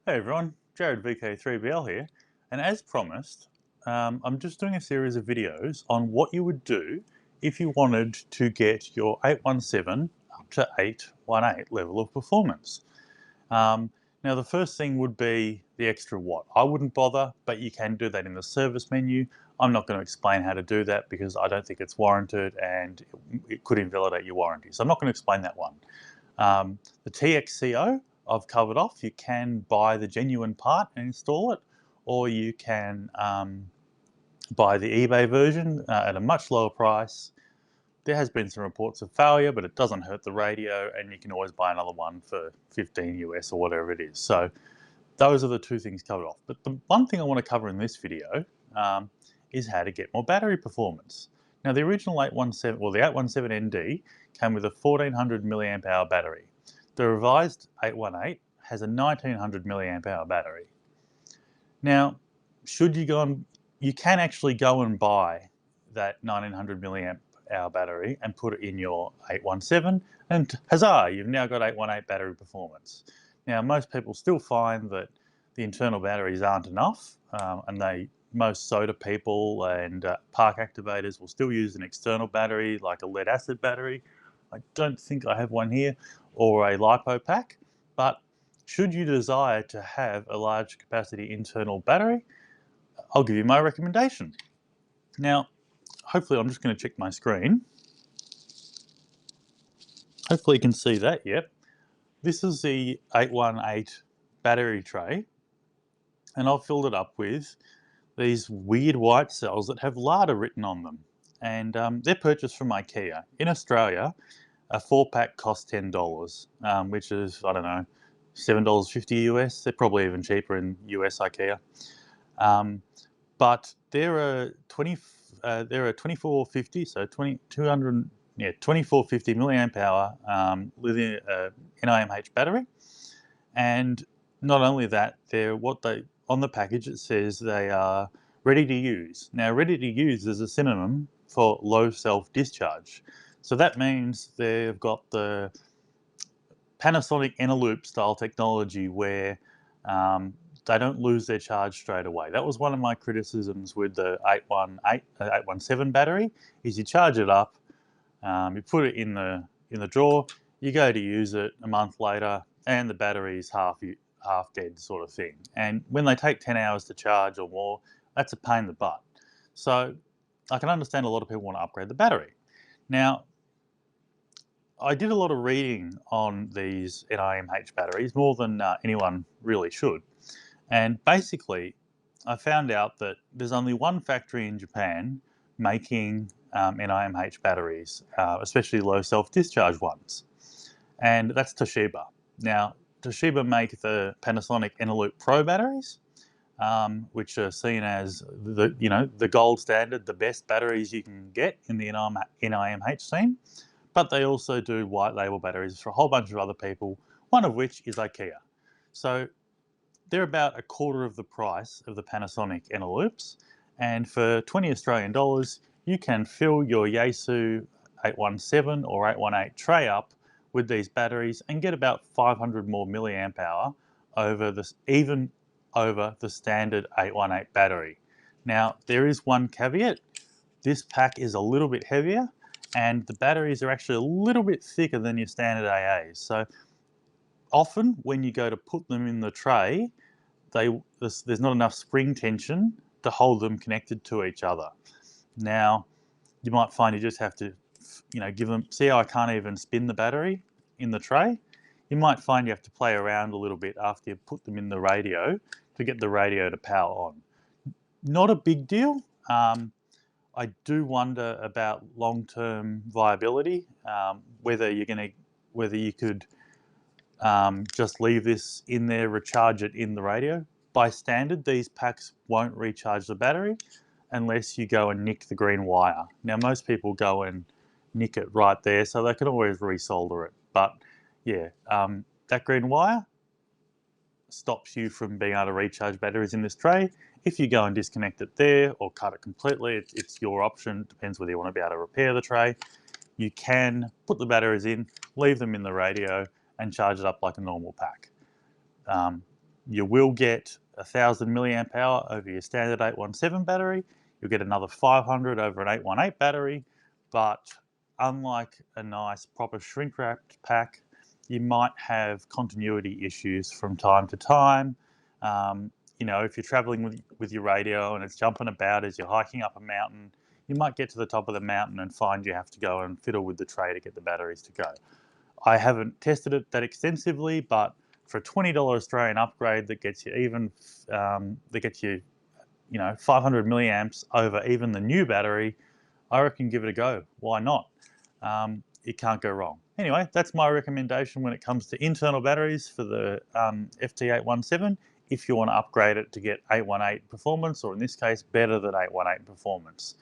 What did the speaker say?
Hey everyone, Jarrad VK3BL here, and as promised, I'm just doing a series of videos on what you would do if you wanted to get your 817 up to 818 level of performance. Now the first thing would be the extra watt. I wouldn't bother, but you can do that in the service menu. I'm not going to explain how to do that because I don't think it's warranted and it could invalidate your warranty. So I'm not going to explain that one. The TXCO I've covered off. You can buy the genuine part and install it, or you can buy the eBay version at a much lower price. There has been some reports of failure, but it doesn't hurt the radio, and you can always buy another one for 15 US or whatever it is. So those are the two things covered off. But the one thing I want to cover in this video is how to get more battery performance. Now the original 817, well the 817ND came with a 1400 milliamp hour battery. The revised 818 has a 1900 milliamp hour battery. Now, should you go and, you can actually go and buy that 1900 milliamp hour battery and put it in your 817 and huzzah, you've now got 818 battery performance. Now, most people still find that the internal batteries aren't enough and most soda people and park activators will still use an external battery like a lead acid battery. I don't think I have one here, or a LiPo pack, but should you desire to have a large capacity internal battery, I'll give you my recommendation. Now, hopefully I'm just going to check my screen. Hopefully you can see that, yep. This is the 818 battery tray, and I've filled it up with these weird white cells that have LADDA written on them. And they're purchased from IKEA. In Australia, a 4-pack costs $10, which is, I don't know, $7.50 US. They're probably even cheaper in US IKEA. But they're a 2450, so 2450 milliamp hour lithium NIMH battery. And not only that, on the package it says they are ready to use. Now, ready to use is a synonym for low self-discharge. So that means they've got the Panasonic Eneloop style technology where they don't lose their charge straight away. That was one of my criticisms with the 817 battery, is you charge it up, you put it in the drawer, you go to use it a month later, and the battery is half dead sort of thing. And when they take 10 hours to charge or more, that's a pain in the butt. So I can understand a lot of people want to upgrade the battery. Now, I did a lot of reading on these NIMH batteries, more than anyone really should. And basically, I found out that there's only one factory in Japan making NIMH batteries, especially low self-discharge ones. And that's Toshiba. Now, Toshiba make the Panasonic Eneloop Pro batteries, which are seen as the gold standard, the best batteries you can get in the NIMH scene. But they also do white label batteries for a whole bunch of other people, one of which is IKEA. So they're about a quarter of the price of the Panasonic Eneloops, and for 20 Australian dollars, you can fill your Yaesu 817 or 818 tray up with these batteries and get about 500 more milliamp hour even over the standard 818 battery. Now, there is one caveat. This pack is a little bit heavier, and the batteries are actually a little bit thicker than your standard AAs. So often when you go to put them in the tray, there's not enough spring tension to hold them connected to each other. Now, you might find you just have to, give them, see how I can't even spin the battery in the tray? You might find you have to play around a little bit after you put them in the radio to get the radio to power on. Not a big deal. I do wonder about long-term viability, whether you could just leave this in there, recharge it in the radio. By standard, these packs won't recharge the battery unless you go and nick the green wire. Now, most people go and nick it right there, so they can always resolder it. But yeah, that green wire stops you from being able to recharge batteries in this tray. If you go and disconnect it there or cut it completely, it's your option. Depends whether you want to be able to repair the tray. You can put the batteries in, leave them in the radio, and charge it up like a normal pack. You will get 1000 milliamp hour over your standard 817 battery. You'll get another 500 over an 818 battery, but unlike a nice proper shrink wrapped pack, you might have continuity issues from time to time. You know, if you're traveling with your radio and it's jumping about as you're hiking up a mountain, you might get to the top of the mountain and find you have to go and fiddle with the tray to get the batteries to go. I haven't tested it that extensively, but for a $20 Australian upgrade that gets you even, you know, 500 milliamps over even the new battery, I reckon give it a go. Why not? It can't go wrong. Anyway, that's my recommendation when it comes to internal batteries for the FT-817 if you want to upgrade it to get 818 performance, or in this case, better than 818 performance.